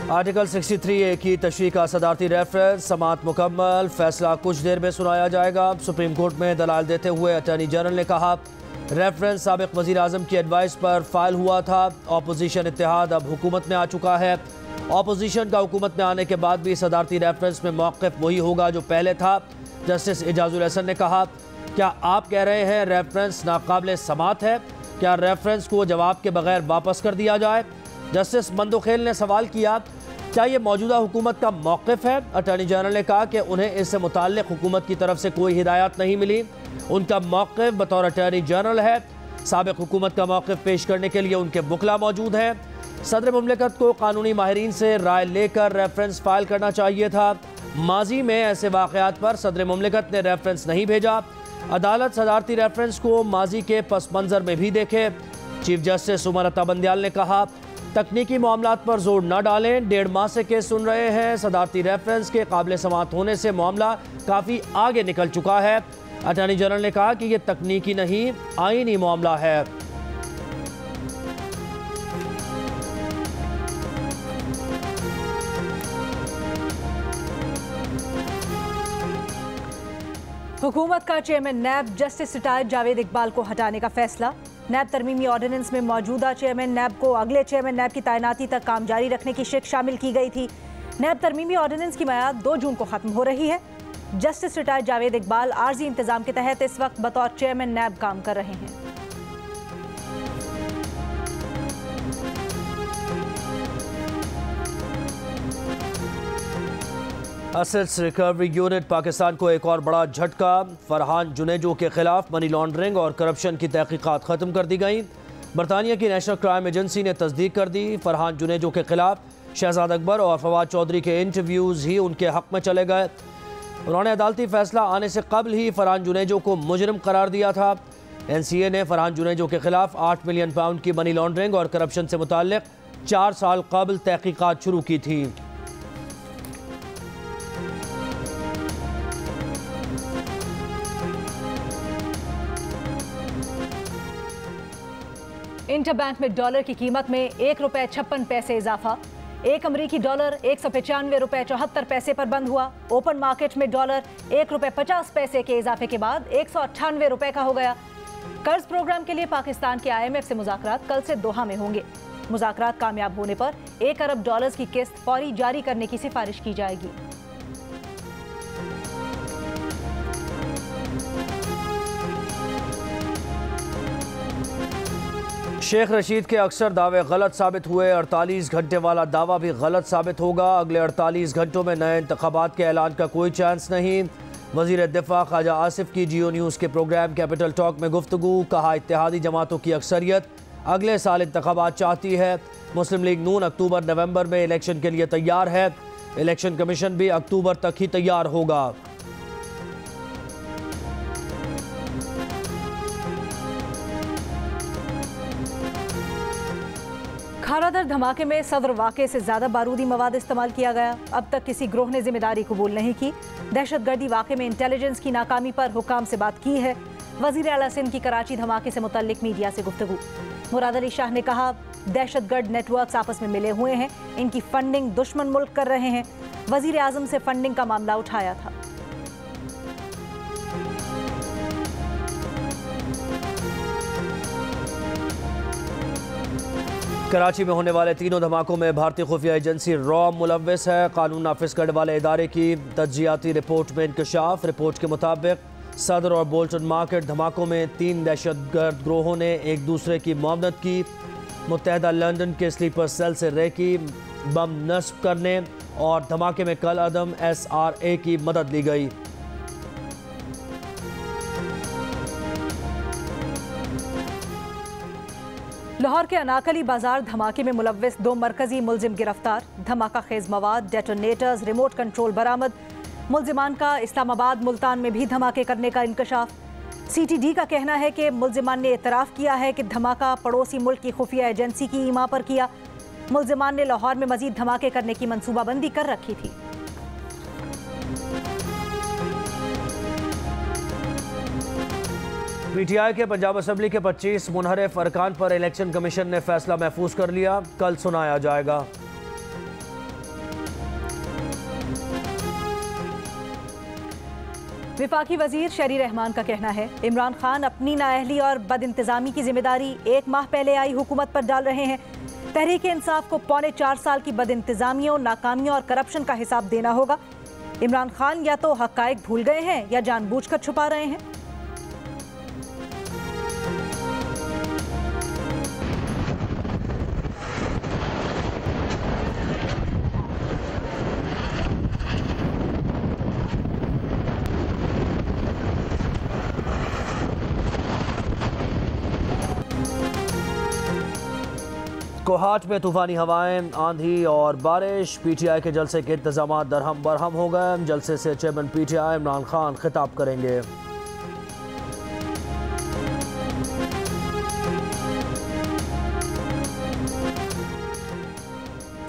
Article 63A की तशरीह का सदारती रेफरेंस, समाअत मुकम्मल, फैसला कुछ देर में सुनाया जाएगा। सुप्रीम कोर्ट में दलाल देते हुए अटॉर्नी जनरल ने कहा रेफरेंस साबिक वज़ीर आज़म की एडवाइस पर फाइल हुआ था। अपोजिशन इत्तेहाद अब हुकूमत में आ चुका है। अपोजिशन का हुकूमत में आने के बाद भी सदारती रेफरेंस में मौक़िफ़ वही होगा जो पहले था। जस्टिस एजाजुल हसन ने कहा, क्या आप कह रहे हैं रेफरेंस नाकाबिल समाअत है? क्या रेफरेंस को जवाब के बगैर वापस कर दिया जाए? जस्टिस मंदुखेल ने सवाल किया, क्या ये मौजूदा हुकूमत का मौक़िफ़ है? अटॉर्नी जनरल ने कहा कि उन्हें इससे मुताल्लिक़ हुकूमत की तरफ से कोई हिदायत नहीं मिली। उनका मौक़िफ़ बतौर अटॉर्नी जनरल है। साबिक़ हुकूमत का मौक़िफ़ पेश करने के लिए उनके वकला मौजूद हैं। सदर मुमलिकत को कानूनी माहिरीन से राय लेकर रेफरेंस फाइल करना चाहिए था। माजी में ऐसे वाक़यात पर सदर मुमलिकत ने रेफरेंस नहीं भेजा। अदालत सदारती रेफरेंस को माजी के पस मंज़र में भी देखे। चीफ जस्टिस उमर अता बंदियाल ने कहा, तकनीकी मामलात पर जोर न डालें, 1.5 माह से केस सुन रहे हैं। सदारती रेफरेंस के काबिल समाअत होने से मामला काफ़ी आगे निकल चुका है। अटॉर्नी जनरल ने कहा कि यह तकनीकी नहीं, आईनी मामला है। हुकूमत का चेयरमैन नैब जस्टिस रिटायर्ड जावेद इकबाल को हटाने का फैसला। नैब तरमीमी ऑर्डिनेंस में मौजूदा चेयरमैन नैब को अगले चेयरमैन नैब की तैनाती तक काम जारी रखने की शिक शामिल की गई थी। नैब तरमीमी ऑर्डिनेंस की मियाद 2 जून को खत्म हो रही है। जस्टिस रिटायर्ड जावेद इकबाल आर्जी इंतजाम के तहत इस वक्त बतौर चेयरमैन नैब काम कर रहे हैं। एसेट्स रिकवरी यूनिट पाकिस्तान को एक और बड़ा झटका। फरहान जुनेजो के खिलाफ मनी लॉन्ड्रिंग और करप्शन की तहकीकात ख़त्म कर दी गई। बरतानिया की नेशनल क्राइम एजेंसी ने तस्दीक कर दी। फरहान जुनेजो के खिलाफ शहजाद अकबर और फवाद चौधरी के इंटरव्यूज़ ही उनके हक़ में चले गए। उन्होंने अदालती फैसला आने से कबल ही फरहान जुनेजो को मुजरिम करार दिया था। NCA ने फरहान जुनेजो के खिलाफ 8 मिलियन पाउंड की मनी लॉन्ड्रिंग और करप्शन से मुताल्लिक 4 साल कबल तहकीकात शुरू की थी। इंटरबैंक में डॉलर की कीमत में ₹1.56 इजाफा। एक अमरीकी डॉलर 195 रुपये 74 पैसे पर बंद हुआ। ओपन मार्केट में डॉलर ₹1.50 के इजाफे के बाद 198 रुपये का हो गया। कर्ज प्रोग्राम के लिए पाकिस्तान के IMF से मुज़ाकरात कल से दोहा में होंगे। मुज़ाकरात कामयाब होने पर $1 अरब की किस्त फौरी जारी करने की सिफारिश की जाएगी। शेख रशीद के अक्सर दावे गलत साबित हुए। 48 घंटे वाला दावा भी गलत साबित होगा। अगले 48 घंटों में नए इंतखाबात के ऐलान का कोई चांस नहीं। वज़ीर दिफा ख्वाजा आसिफ की जियो न्यूज़ के प्रोग्राम कैपिटल टॉक में गुफ्तगू। कहा, इत्तेहादी जमातों की अक्सरियत अगले साल इंतखाबात चाहती है। मुस्लिम लीग नून अक्टूबर नवंबर में इलेक्शन के लिए तैयार है। इलेक्शन कमीशन भी अक्टूबर तक ही तैयार होगा। खारादर धमाके में सदर वाक़े से ज़्यादा बारूदी मवाद इस्तेमाल किया गया। अब तक किसी ग्रोह ने जिम्मेदारी कबूल नहीं की। दहशतगर्दी वाक़े में इंटेलिजेंस की नाकामी पर हुकाम से बात की है। वज़ीर आला सिंध की कराची धमाके से मुतल्लिक मीडिया से गुफ्तगू। मुराद अली शाह ने कहा, दहशतगर्द नेटवर्क्स आपस में मिले हुए हैं, इनकी फंडिंग दुश्मन मुल्क कर रहे हैं। वज़ीर आज़म से फंडिंग का मामला उठाया था। कराची में होने वाले तीनों धमाकों में भारतीय खुफिया एजेंसी रॉ मुलव्वस है। कानून नाफिज करने वाले इदारे की तज्जियाती रिपोर्ट में इंकशाफ। रिपोर्ट के मुताबिक सदर और बोल्टन मार्केट धमाकों में 3 दहशतगर्द ग्रोहों ने एक दूसरे की मुआवनत की। मुत्तहदा लंदन के स्लीपर सेल से रेकी बम नस्ब करने और धमाके में कल अदम SRA की मदद ली गई। लाहौर के अनाकली बाजार धमाके में मुलव्वस 2 मरकजी मुलजिम गिरफ्तार। धमाका खेज मवाद, डेटोनेटर्स, रिमोट कंट्रोल बरामद। मुलजिमान का इस्लामाबाद, मुल्तान में भी धमाके करने का इंकशाफ। CTD का कहना है कि मुलजिमान ने इतराफ़ किया है कि धमाका पड़ोसी मुल्क की खुफिया एजेंसी की ईमा पर किया। मुलजिमान ने लाहौर में मजीद धमाके करने की मनसूबाबंदी कर रखी थी। PTI के पंजाब असम्बली के 25 मुनहरिफ अरकान पर इलेक्शन कमीशन ने फैसला महफूज कर लिया। कल सुनाया जाएगा। विफाकी वजीर शरी रहमान का कहना है, इमरान खान अपनी नाअहली और बदइंतजामी की जिम्मेदारी 1 माह पहले आई हुकूमत पर डाल रहे हैं। तहरीक इंसाफ को 4.25 साल की बदइंतजामियों, नाकामियों और करप्शन का हिसाब देना होगा। इमरान खान या तो हकायक भूल गए हैं या जानबूझकर छुपा रहे हैं। कोहाट में तूफानी हवाएं, आंधी और बारिश। पीटीआई के जलसे के इंतजाम दरहम बरहम हो गए। जलसे से चेयरमैन पीटीआई इमरान खान खिताब करेंगे।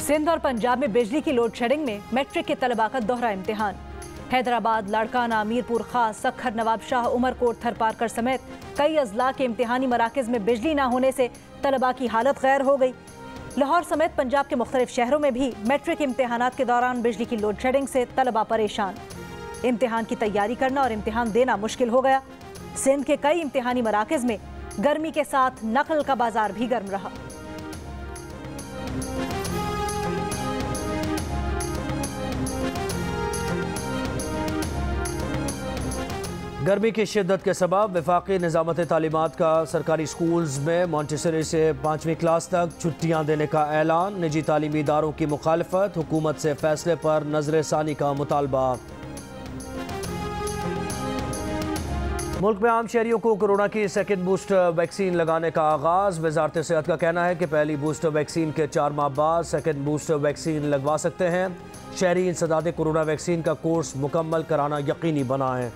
सिंध और पंजाब में बिजली की लोड शेडिंग में मैट्रिक के तलबा का दोहरा इम्तिहान। हैदराबाद, लाड़काना, मीरपुर खास, सखर, नवाबशाह, उमरकोट, थरपारकर समेत कई अजला के इम्तिहानी मराकज में बिजली न होने से तलबा की हालत गैर हो गई। लाहौर समेत पंजाब के मुख्तलिफ शहरों में भी मैट्रिक इम्तिहानात के दौरान बिजली की लोड शेडिंग से तलबा परेशान। इम्तिहान की तैयारी करना और इम्तिहान देना मुश्किल हो गया। सिंध के कई इम्तिहानी मराकज में गर्मी के साथ नकल का बाजार भी गर्म रहा। गर्मी की शिद्दत के सबब वफाकी निज़ामत तालीमात का सरकारी स्कूल्स में मॉन्टेसरी से 5वीं क्लास तक छुट्टियां देने का ऐलान। निजी तालीमी इदारों की मुखालफत, हुकूमत से फैसले पर नजरसानी का मुतालबा। मुल्क में आम शहरियों को कोरोना की सेकेंड बूस्टर वैक्सीन लगाने का आगाज़। वजारत सेहत का कहना है कि पहली बूस्टर वैक्सीन के 4 माह बाद सेकेंड बूस्टर वैक्सीन लगवा सकते हैं। शहरी इंसदाद कोरोना वैक्सीन का कोर्स मुकम्मल कराना यकीनी बनाएं।